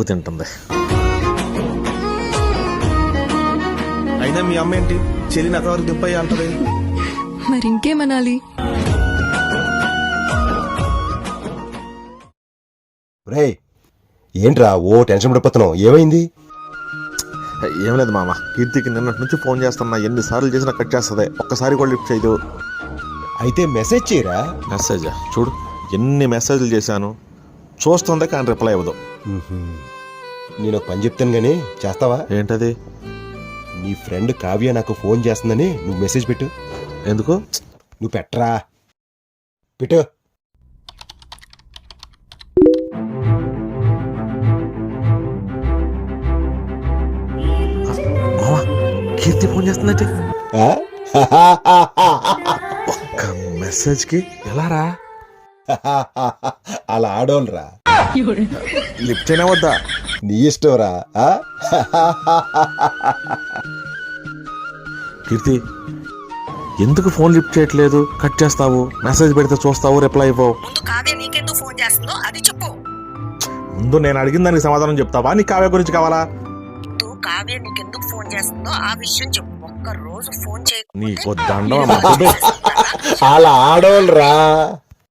తన్నుకు తింటుంది. అయినా మీ అమ్మ ఏంటి చెల్లిని అక్కడి దింపయ్యా అంటది? మరి ఇంకేమనాలి? రేయ్ ఏంట్రా ఓ టెన్షన్ పడిపోతున్నావు, ఏమైంది? ఏం లేదు మామ, కీర్తికి నిన్నటి నుంచి ఫోన్ చేస్తున్నా, ఎన్నిసార్లు చేసినా కట్ చేస్తుంది, ఒక్కసారి కూడా లిఫ్ట్ చేయదు. అయితే మెసేజ్ చేయరా. మెసేజా? చూడు ఎన్ని మెసేజ్లు చేశాను, చూస్తుందే కానీ రిప్లై ఇవ్వదు. నేను ఒక పని చెప్తాను గానీ చేస్తావా? ఏంటది? నీ ఫ్రెండ్ కావ్య నాకు ఫోన్ చేస్తుందని నువ్వు మెసేజ్ పెట్టు. ఎందుకు? నువ్వు పెట్టరా, పెట్టు. మామ కీర్తి ఫోన్ చేస్తుందంటే ఒక్క మెసేజ్ కి ఎలా రా? అలా ఆడోనరా, లిఫ్ట్ చేయనే వద్దా? నీ ఇష్టంరా. కీర్తి ఎందుకు ఫోన్ లిఫ్ట్ చేయట్లేదు? కట్ చేస్తావు, మెసేజ్ పెడితే చూస్తావు, రిప్లై ఇవ్వవు. ముందు కావ్య నీకెందుకు ఫోన్ చేస్తుందో అది చెప్పు. ముందు నేను అడిగిన దానికి సమాధానం చెప్తావా? నీ కావ్య గురించి కావాలా? ముందు కావ్య నీకెందుకు ఫోన్ చేస్తుందో ఆ విషయం చెప్పు. ఒక్క రోజు ఫోన్ నీకు దండం చేయకుండా అలా ఆడోనరా.